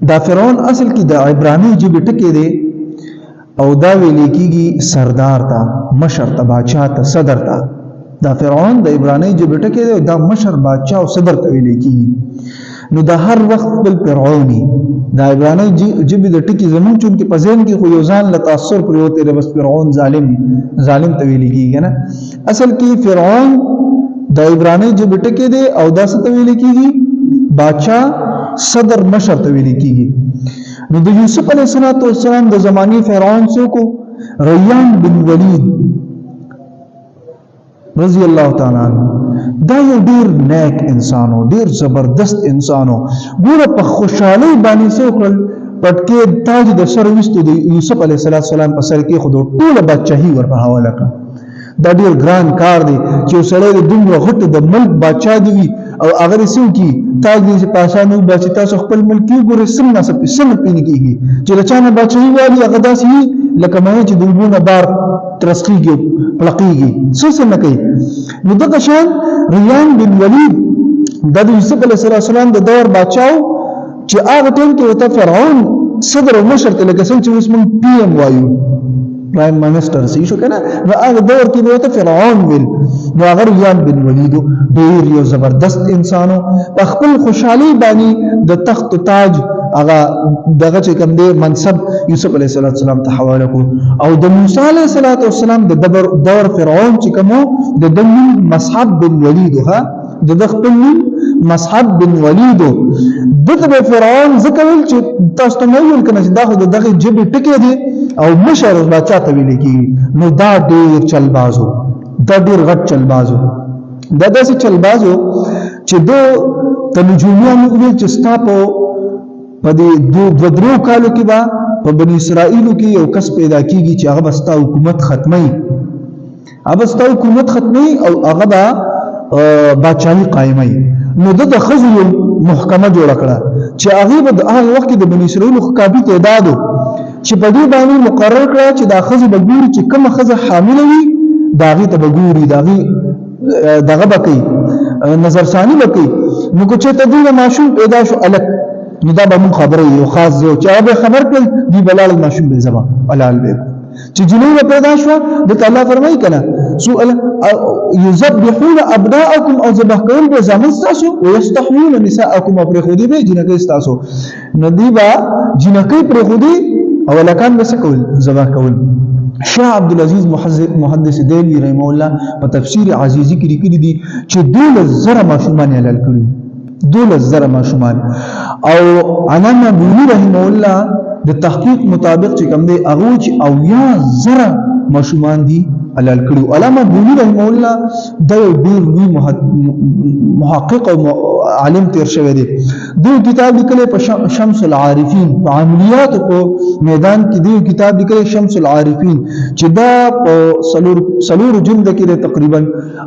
دا فرعون اصل کې د عبرانی ژبې ټکی دی او دا ویل کېږي سردار ته، مشر ته، بادشاہ ته، صدر ته. دا فرعون د عبرانی ژبې ټکی دی، دا مشر، بادشاہ او صدر ته ویل کېږي. نو دا هر وخت بل فرعوني دا عبرانی ژبې د ټکی زمون چون کې په ذهن کې خو یو ځان له تاثر پرې وته دی، بس فرعون ظالم ته ویل کېږي نه. اصل کې فرعون د عبرانی ژبې ټکی دی او دا څه ته ویل کېږي؟ بادشاہ، صدر، مشر ته ویل کېږي. نو د یوسف علیه السلام د زماني فرعون څوک؟ ریان بن ولید رضی الله تعالی عنہ. دا یو ډیر نیک انسان و، ډیر زبردست انسان و. ګوره په خوشحالۍ باندې څه وکړل؟ پټکې تاج د سر ویستو د یوسف علیه السلام په سر کې خو ټوله بادشاهي ور په حواله کړه. دا ډیر ګران کار دی چې یو سړی د دومره غټ د ملک بادشاه دی وي او هغه څه وکړي تاج دې په اسانه وباسي. تاسو خپل ملک وګورئ څنګه پېنې کېږي چې له چا نه بادشاهي والي هغه داسې وي لکه مایع چې د اوبو نه بار ترسخېږي او پړقېږي، څه نه کوي. نو دغه شان ریان بن ولید دا د یوسف علیه السلام د دور بادشاه چې هغه ټیم کې ورته فرعون صدر او مشر ته لکه څنګه چې اوس موږ PM وایو، پرایم منسٹر سی شو کنه. نو هغه دور کې ورته فرعون ویل. نو هغه ریان بن ولید ډیر یو زبردست انسانو، په خپل خوشحالي باندې د تخت و تاج هغه دغه چې کوم دی منصب یوسف علیه السلام ته حواله کو. او د موسی علیه السلام د دور فرعون چې کوم د دمن مصعب بن ولید ها د خپل مصعب بن ولید دغه فرعون ذکر چې تاسو ته ویل کنه چې دا خو دغه جبه ټکی دی او مشر بادشاہ ته ویل کی. نو دا ډیر چلبازو، دا ډیر غټ چلبازو، دا داسې چلبازو چې دو تنجومیان ویل چې ستا په دې درو کالو کې با په بنی اسرائیلو کې یو کس پیدا کیږي چې هغه بستا حکومت ختمي، او هغه با بادشاہي قائمي. نو د خزو محکمه جوړ کړه چې هغه به هغه وخت د بنی اسرائیلو کافي تعدادو چې په دې باندې مقرر کړه چې دا خزو به ګوري چې کومه خزه حامل وي داغي ته به ګوري، داغي دغه بکی نظر ثانی بکی. نو کو چې تدین ماشوم پیدا شو الک نو دا به خبره یو خاص یو چې هغه خبر کړ دی بلال ماشوم به زبا علال به چې جنون پیدا شو د الله فرمایي کنه سؤال یذبحون ابناءکم او ذبح کول به زمن تاسو او یستحیون نساءکم پر خودی به جنکه تاسو ندی با جنکه پر خودی او لکان به کول ذبح کول. شاه عبد العزيز محدث دهلوی رحمه الله په تفسیر عزیزی کې لیکلي دي چې 12,000 ماشومان حلال کړي، 12,000 ماشومان. او علامه بونی رحمه الله د تحقیق مطابق چې کوم دی هغه چې 90,000 ماشومان دي حلال کړي. علامه بونی رحمه الله د ډیر لوی محقق او عالم تیر شوی دی. دو کتاب لیکلی په شمس العارفین په عملیات په میدان کې دی کتاب لیکلی شمس العارفین چې دا په سلور جلد کې تقریبا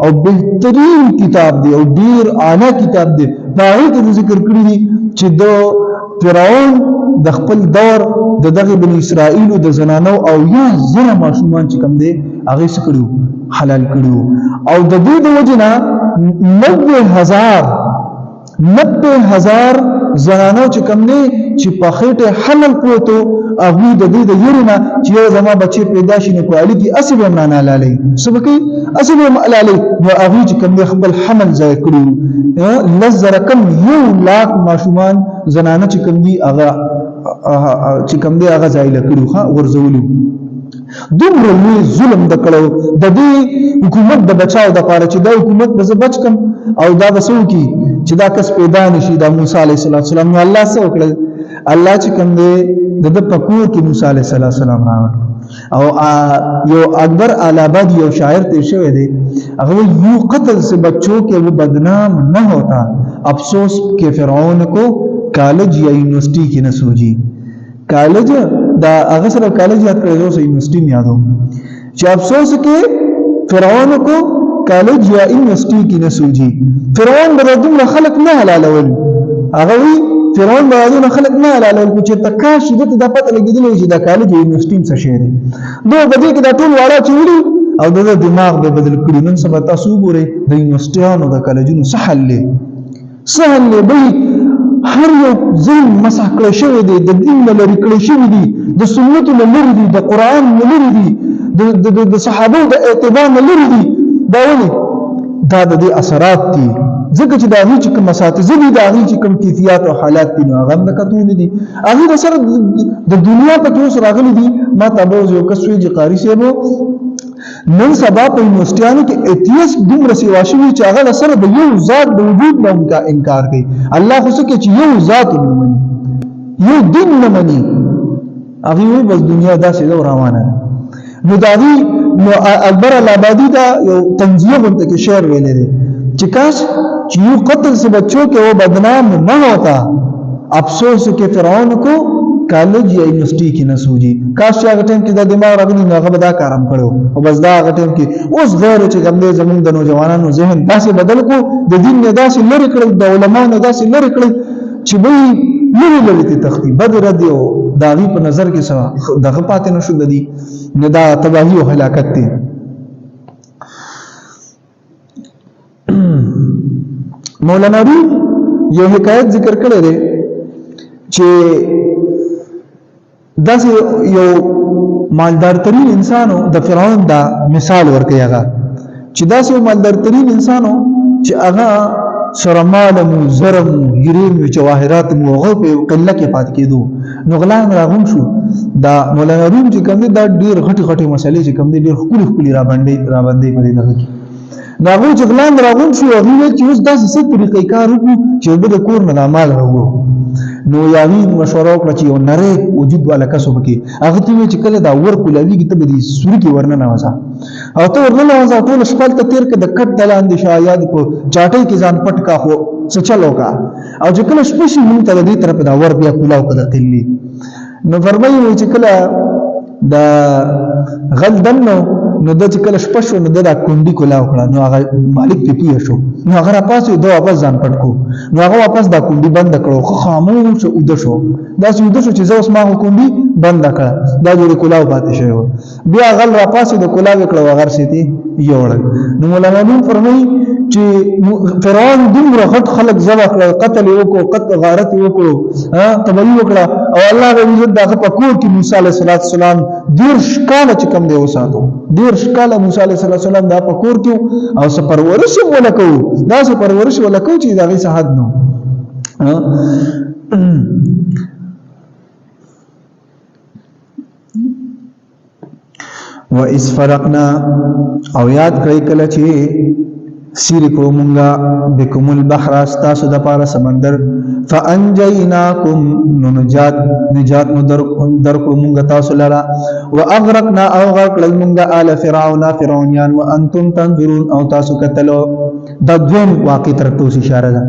او بهترین کتاب دی او ډیر اعلی کتاب دی. دا یې ذکر کړی دی چې د فرعون د خپل دور د دغه بنی اسرائیل د زنانو او یا زره ماشومان چې کوم دی هغه څه کړو حلال کړو. او د دې د وجنه 90,000 زنانو چې کوم دی چې په خېټه حمل پروتو هغه د دې د یورنا چې یو زما بچي پیدا شي نو کوالي کې اسب هم نه لالي سبکه اسب هم لالي نو هغه چې کوم خپل حمل ځای کړو لزر کم 1,00,000 ماشومان زنانه چې کوم دی هغه ځای لکړو ها ورزولو. دومره لوی ظلم د کړو د دې حکومت د بچاو د پاره چې د حکومت به بچ کم او دا بسو کی چې دا کس پیدا نشي د موسی علیه السلام. نو الله څه وکړل؟ الله چې کوم دی د پکور کې موسی علیه السلام راوړ. او یو اکبر آلاباد یو شاعر تیر شوی دی هغه یو قتل سے بچوں کے وہ بدنام نہ ہوتا افسوس کہ فرعون کو کالج یا یونیورسٹی کی نہ سوجی. کالج دا هغه سره کالج یاد کړو سو یونیورسٹی می یادو چې افسوس کې فرعون کو کالج یا یونیورسٹی کی نہ سوجی. فرعون برادم خلق نه حلالول هغه فرعون بعضون خلق نه حلالول کو چې تکاش دته د پته لګیدل چې د کالج یا یونیورسٹی څه شی دی دوه بدی کې د ټول واړه چوری او د دماغ به بدل کړي. نن سبا تاسو ګورئ د یونیورسټیانو د کالجونو سهل به هر یو ذهن مسح کړی شوی دی، د دین نه لرې کړی شوي دي، د سنتو نه لرې دي، د قرآن نه لرې دي، د صحابو د اعتبار نه لرې دي. دا ولې؟ دا د دې اثرات دي، ځکه چې د هغې چې کوم اساتذه دي، د هغې چې کوم کیفیات او حالات دي، نو هغه هم د کتونې دي. هغې د سره د دنیا پکې اوس راغلي دي. ما ته به اوس یو کس وایي چې قاري صاحب نن سبا په یونیورسټیانو کې ایتیست دومره سیوا شوي چې هغه سره د یو ذات د وجود نه انکار کوي. الله خو څه کوي چې یو ذات نه مني، یو دین نه مني. هغې وایي بس دنیا داسې ده روانه ده. نو د هغې اکبر الآبادي ته یو تنزیه غونته کې شعر ویلی دی چې کاش چې یو قتل سے بچوں کے وہ بدنام نہ ہوتا، افسوس کہ فرعون کو کالج یا یونیورسيټي کې نه سوجي. کاش چې هغه ټیم کې دا دماغ راغلی نو هغه به دا کار هم کړو. او بس دا هغه ټیم کې اوس غیر چې کوم دی زمونږ د نوجوانانو ذهن داسې بدل کو، د دین نه داسې لرې کړل، د علماو نه داسې لرې کړل چې دوی لرې لرې ته تختی بد رد او د هغې په نظر کې دغه پاتې نه شو، د دې نه دا تباهي او هلاکت دی. مولانا روم یو حکایت ذکر کړی دی چې داسې یو مالدار ترین انسانو د فرعون دا مثال ورکوي هغه چې داسې یو مالدار ترین انسانو چې هغه سره مال مو زر مو هیرې مو جواهرات مو هغه په قله کې پاتې کېدو. نو غلام راغون شو. دا مولانا روم چې کوم دی دا ډېر غټې غټې مسلې چې کوم دی ډېر ښکلې ښکلې راباندې په دې دغه کې نو هغوی چې غلام راغون شو هغوی ویل چې اوس داسې څه طریقې کار وکړو چې به د کور نه دا مال راوړو. نو یاغي مشوره وکړه چې یو نری وجود والا کس وکړي. هغه ته ویل چې کله دا ور کولاویږي ته به دې سوري کې ورننوځه او ته ورننوځه ټوله شپه هلته تېر کړه، د کټ د لاندې شه یا په چاټۍ کې ځان پټ کا خو څه چل وکړه او چې کله شپه شي مونږ ته د دې طرف دا ور بیا کولاو کړه د قلي. نو فرمایي چې کله د غل دم نو د چې کله شپه شو نو د دا کونډي کولاو کړه. نو هغه مالک پې پوه شو، نو هغه راپاسې ده واپس ځان پټ کړو. نو هغه واپس دا کونډي بنده کړو، خو خاموش اوده شو. داسې اوده شو چې زه اوس ما خو کونډي بنده کړه، دا جوړې کولاو پاتې شوی و. بیا غل راپاسې د کولاو یې کړه او هغه سیتې یوړل. نو مولانا روم فرمایي چې فرعون دومره غټ خلک ذبح کړل، قتل یې وکړو، غارت یې وکړو، تباهي وکړه او الله رب عزت د هغه په کور کې موسی علیه السلام 10 کاله چې کوم دی وساتو. 10 کاله موسی علیه السلام دا په کور کې او څه پرورش یې ونه کوو، داسې پرورش یې ونه کوو چې د هغې څه حد نه و اس فرقنا او یاد کړئ کله چې سیر کړو مونږه بكم البحر استاسو د پاره سمندر فانجیناکم نو نجات مو در کړو مونږه تاسو لرا واغرقنا او غرق مونږه آل فرعونیان وانتم تنظرون او تاسو کتلو. د دویم واقع تر توس اشاره ده.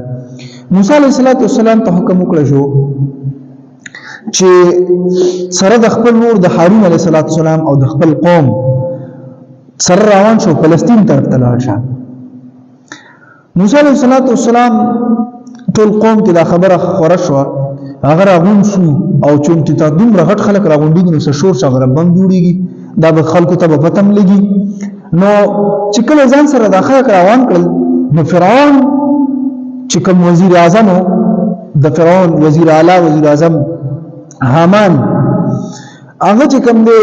موسی علیه السلام ته حکم وکړ شو چې سره د خپل ور د هارون علیه السلام او د خپل قوم سره روان شو فلسطین طرف ته لاړ شه. موسی علیه السلام ټول قوم کې دا خبره خوره شوه، هغه راغون شو او چونټې ته دومره غټ خلک راغونډېږي نو څه شور شغره بم جوړېږي، دا به خلکو ته به پته هم لګي. نو چې کله ځان سره دا خلک روان کړل نو فرعون چې کوم وزیر اعظم د فرعون وزیر اعلی وزیر اعظم حامان هغه چې کوم دی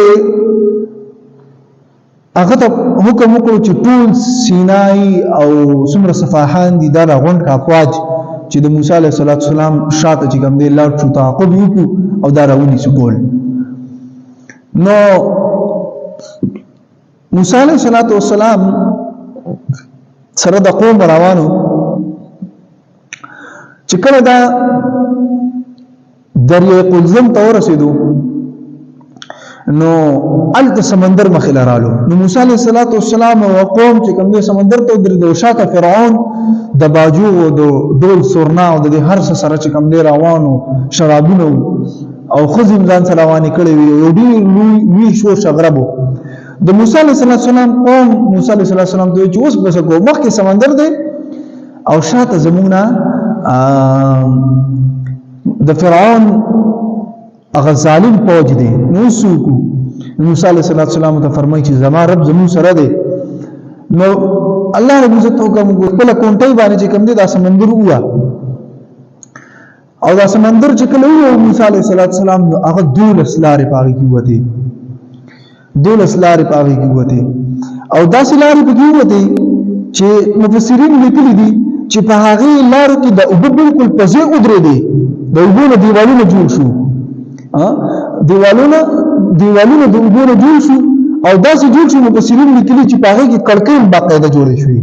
هغه ته حکم وکړو چې ټول سینای او څومره صفاحان دي دا راغونډ کا افواج چې د موسی علیه السلام شاته چې کوم دی لاړ شو تعقب وکړو او دا راونیسو ټول. نو موسی علیه السلام سره د قوم روانو چې کله دا دریای قلزم ته ورسېدو نو الته سمندر مخې رالو. نو موسی علیه السلام او قوم چې کوم دی سمندر ته ودرېدو، شاته فرعون د باجو او د ډول سورنا او د هر څه سره چې کوم دی روانو شرابونه او ښځې ځان سره روانې کړې وي، یو ډېر لوی شور شغرب و. د موسی علیه السلام قوم موسی علیه السلام ته وایي چې اوس به څه کوو، مخکې سمندر دی او شاته زموږ نه د فرعون هغه ظالم فوج دی. نو څوک موسی علیه السلام ته فرمایي چې زما رب زموږ سره دی. نو الله رب عزت حکم وکړ خپله کونټۍ باندې چې کوم دی دا سمندر ووه او دا سمندر چې کله یو موسی علیه السلام نو هغه 12 لارې پاږي کې وته 12 لارې پاږي کې وته او دا لارې پکې وته چې مفسرین لیکلي دي چې په هغه لارو کې د اوبو بالکل پځې ودرې دي د اوبو نه دیوالونه جوړ شو دیوالونه د اوبو نه جوړ شو او داسې جوړ شو مفسرین لیکلي چې په هغه کې کړکۍ باقاعده جوړې شوې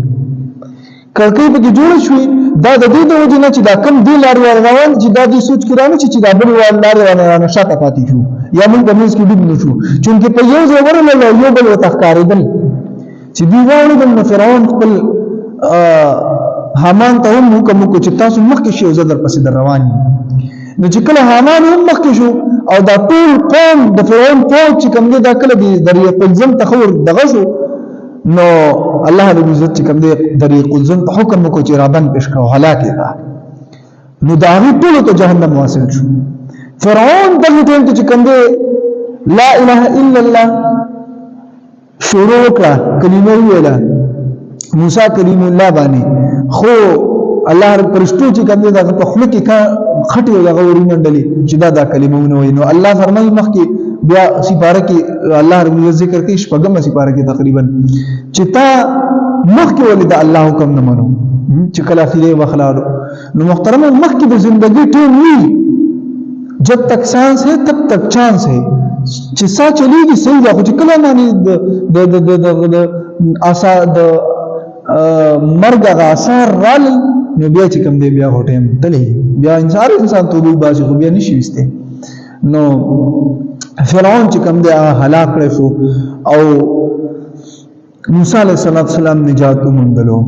کړکۍ پکې جوړې شوې دا د دې د وجه نه چې دا کم دی لارې روان چې دا دې سوچ کړه نه چې دا بل لارې روان شاته پاتې شو یا موږ په منځ کې ډوب نه شو چونکې په یو ځای ورنه یو بل وتخکارېدل چې دی واړو د فرعون خپل حامان ته هم حکم وکړ چې تاسو مخکې شئ او زه درپسې در روان یم نو چې کله حامان هم مخکې شو او دا ټول قوم د فرعون پوځ چې کوم دی دا کله د دریق الزم ته خور دغه شو نو الله رب عزت چې کوم دی دریق الزم ته حکم وکړ چې رابن پېښ کړه هلاک یې کړه نو د هغې ټولو ته جهنم واصل شو فرعون دغه ټیم ته چې کوم دی لا اله الا الله شروع کړه کلمه ویله موسی کلیم الله باندې خو الله رب پرشتو چې کوم دی دغه په خوله کې خټې دغه وړي منډلې چې دا کلمونه وایي نو الله فرمایي مخکې بیا سپاره کې الله رب ذکر کوي شپږم سپاره کې تقریبا چې تا مخکې ولې د الله حکم نه منو چې کله اخیری وخلاړو نو محترم مخکې د ژوندۍ ټیم وی جب تک سانس ہے تب تک چانس ہے چې سا چلیږي صحیح ده خو چې کله باندې د آسا د مرګ هغه اثر رال نو بیا چې کوم دی بیا هټیم تللی بیا انسان توبه باسي خو بیا نشي وسته نو فرعون چې کوم دی هلاک کړی شو او موسی علیه السلام نجات وموندلو